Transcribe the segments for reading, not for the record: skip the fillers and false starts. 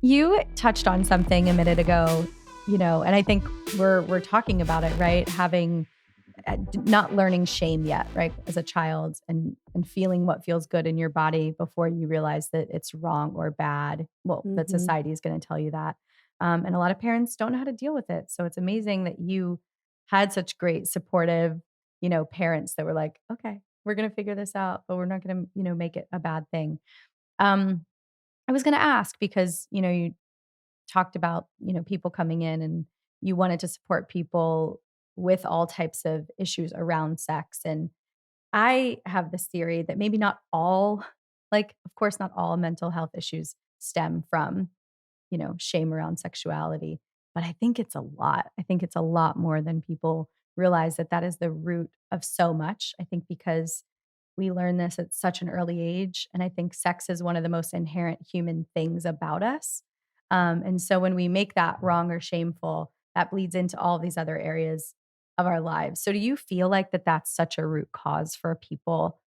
You touched on something a minute ago, and I think we're talking about it, right? Having not learning shame yet, right? As a child and feeling what feels good in your body before you realize that it's wrong or bad. Well, that Hmm. society is going to tell you that. And a lot of parents don't know how to deal with it. So it's amazing that you had such great supportive, parents that were like, okay, we're going to figure this out, but we're not going to, make it a bad thing. Um, I was going to ask because, you talked about, people coming in and you wanted to support people with all types of issues around sex. And I have this theory that maybe not all, like, of course, not all mental health issues stem from, shame around sexuality, but I think it's a lot. I think it's a lot more than people realize that is the root of so much. I think because we learn this at such an early age. And I think sex is one of the most inherent human things about us. And so when we make that wrong or shameful, that bleeds into all these other areas of our lives. So do you feel like that's such a root cause for people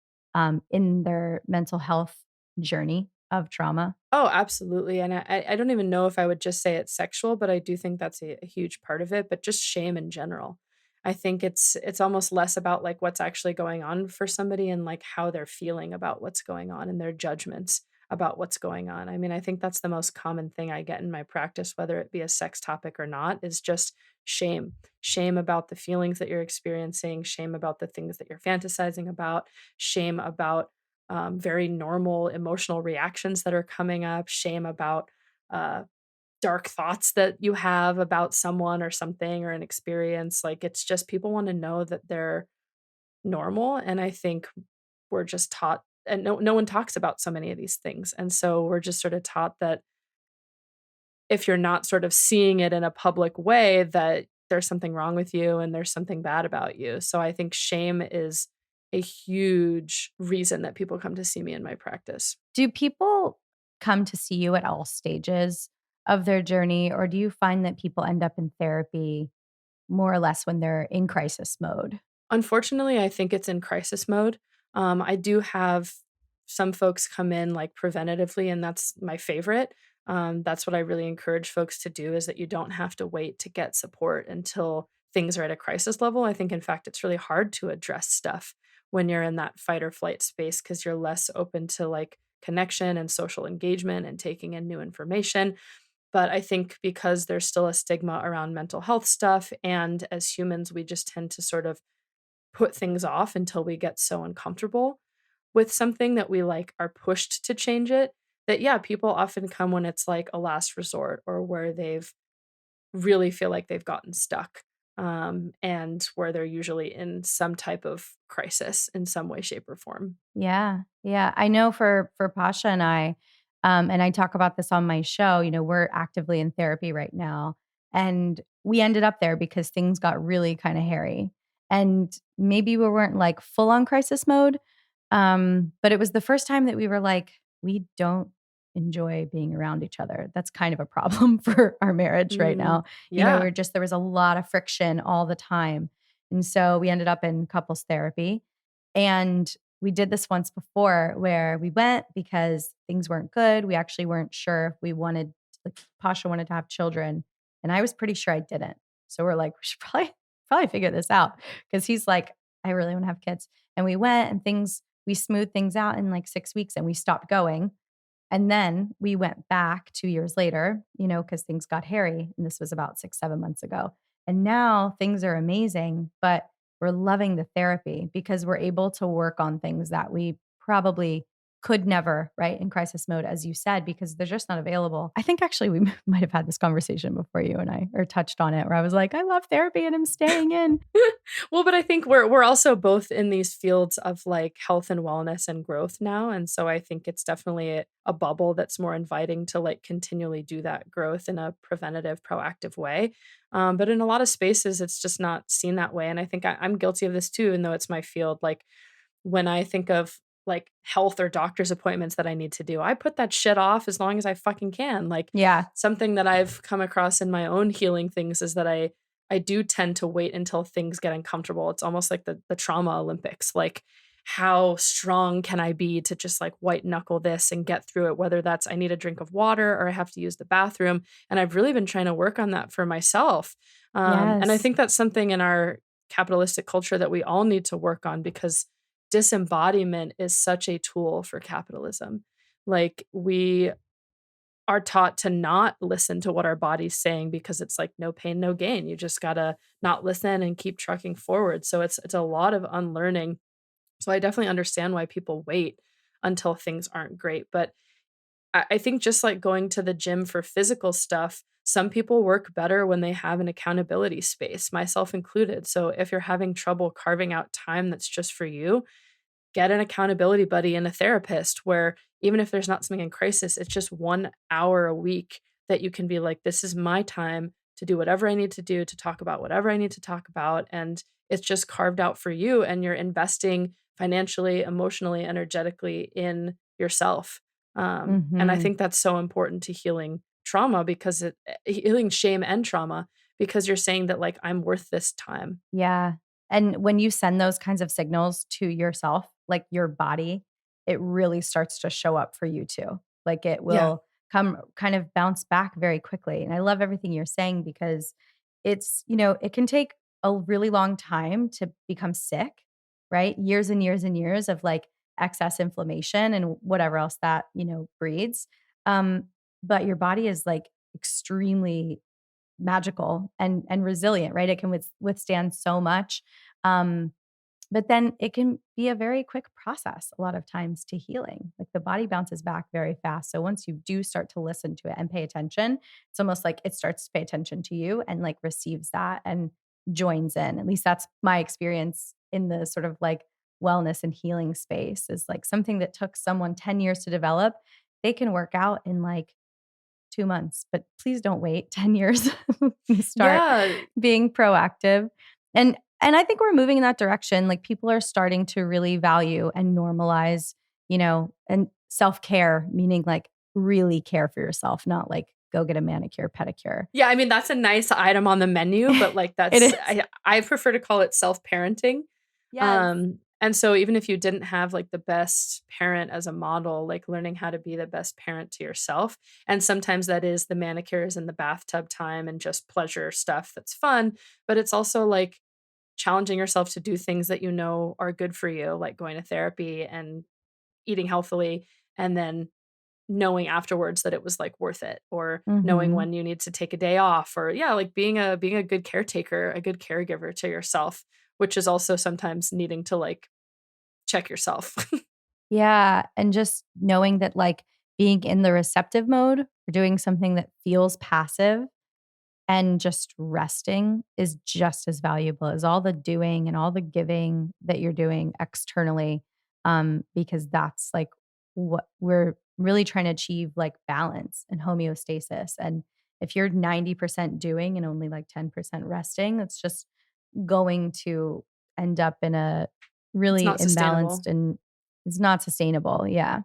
in their mental health journey of trauma? Oh, absolutely. And I don't even know if I would just say it's sexual, but I do think that's a huge part of it. But just shame in general. I think it's almost less about like what's actually going on for somebody and like how they're feeling about what's going on and their judgments about what's going on. I mean, I think that's the most common thing I get in my practice, whether it be a sex topic or not, is just shame. Shame about the feelings that you're experiencing, shame about the things that you're fantasizing about, shame about very normal emotional reactions that are coming up, shame about uh, dark thoughts that you have about someone or something or an experience. Like it's just people want to know that they're normal. And I think we're just taught, and no one talks about so many of these things. And so we're just sort of taught that if you're not sort of seeing it in a public way, that there's something wrong with you and there's something bad about you. So I think shame is a huge reason that people come to see me in my practice. Do people come to see you at all stages of their journey, or do you find that people end up in therapy more or less when they're in crisis mode? Unfortunately, I think it's in crisis mode. I do have some folks come in like preventatively, and that's my favorite. That's what I really encourage folks to do is that you don't have to wait to get support until things are at a crisis level. I think, in fact, it's really hard to address stuff when you're in that fight or flight space because you're less open to like connection and social engagement and taking in new information. But I think because there's still a stigma around mental health stuff, and as humans, we just tend to sort of put things off until we get so uncomfortable with something that we like are pushed to change it, that yeah, people often come when it's like a last resort or where they've really feel like they've gotten stuck, and where they're usually in some type of crisis in some way, shape, or form. Yeah. Yeah. I know for Pasha and I talk about this on my show, we're actively in therapy right now. And we ended up there because things got really kind of hairy. And maybe we weren't like full on crisis mode. But it was the first time that we were like, we don't enjoy being around each other. That's kind of a problem for our marriage right Mm, now. yeah. There was a lot of friction all the time. And so we ended up in couples therapy. And we did this once before where we went because things weren't good. We actually weren't sure if we wanted, like, Pasha wanted to have children, and I was pretty sure I didn't. So we're like, we should probably figure this out because he's like, I really want to have kids. And we went and we smoothed things out in like 6 weeks and we stopped going. And then we went back 2 years later, because things got hairy. And this was about 6, 7 months ago. And now things are amazing, but we're loving the therapy because we're able to work on things that we probably could never, right, in crisis mode, as you said, because they're just not available. I think actually we might have had this conversation before you and I, or touched on it, where I was like, I love therapy and I'm staying in. Well, but I think we're also both in these fields of like health and wellness and growth now, and so I think it's definitely a bubble that's more inviting to like continually do that growth in a preventative, proactive way. But in a lot of spaces, it's just not seen that way, and I think I'm guilty of this too, even though it's my field. Like when I think of like health or doctor's appointments that I need to do, I put that shit off as long as I fucking can. Like Yeah. something that I've come across in my own healing things is that I do tend to wait until things get uncomfortable. It's almost like the trauma Olympics. Like how strong can I be to just like white knuckle this and get through it, whether that's I need a drink of water or I have to use the bathroom. And I've really been trying to work on that for myself. And I Yes. think that's something in our capitalistic culture that we all need to work on because disembodiment is such a tool for capitalism. Like we are taught to not listen to what our body's saying because it's like no pain, no gain. You just gotta not listen and keep trucking forward. So it's a lot of unlearning. So I definitely understand why people wait until things aren't great. But I think just like going to the gym for physical stuff, some people work better when they have an accountability space, myself included. So if you're having trouble carving out time that's just for you, get an accountability buddy and a therapist where even if there's not something in crisis, it's just 1 hour a week that you can be like, "This is my time to do whatever I need to do, to talk about whatever I need to talk about," and it's just carved out for you, and you're investing financially, emotionally, energetically in yourself. And I Mhm. think that's so important to healing trauma because healing shame and trauma because you're saying that, like, "I'm worth this time." Yeah. And when you send those kinds of signals to yourself, like your body, it really starts to show up for you too. Like it Yeah. will come kind of bounce back very quickly. And I love everything you're saying because it can take a really long time to become sick, right? Years and years and years of like excess inflammation and whatever else that, breeds. Um, but your body is like extremely magical and resilient, right? It can withstand so much. Um, but then it can be a very quick process a lot of times to healing. Like the body bounces back very fast. So once you do start to listen to it and pay attention, it's almost like it starts to pay attention to you and like receives that and joins in. At least that's my experience in the sort of like wellness and healing space is like something that took someone 10 years to develop. They can work out in like 2 months, but please don't wait 10 years. Start Yeah. being proactive. And I think we're moving in that direction. Like people are starting to really value and normalize, and self-care, meaning like really care for yourself, not like go get a manicure, pedicure. Yeah, I mean, that's a nice item on the menu, but, like, It that's is. I prefer to call it self-parenting. Yes. And so even if you didn't have, like, the best parent as a model, like, learning how to be the best parent to yourself, and sometimes that is the manicures and the bathtub time and just pleasure stuff that's fun, but it's also, like, challenging yourself to do things that you know are good for you, like going to therapy and eating healthily, and then knowing afterwards that it was, like, worth it, or knowing Mhm. when you need to take a day off, or yeah, like, being a good caretaker, a good caregiver to yourself, which is also sometimes needing to, like, check yourself. Yeah, and just knowing that like being in the receptive mode or doing something that feels passive and just resting is just as valuable as all the doing and all the giving that you're doing externally, because that's like what we're really trying to achieve, like balance and homeostasis. And if you're 90% doing and only like 10% resting, it's just going to end up in a It's really not imbalanced sustainable. and it's not sustainable. Yeah.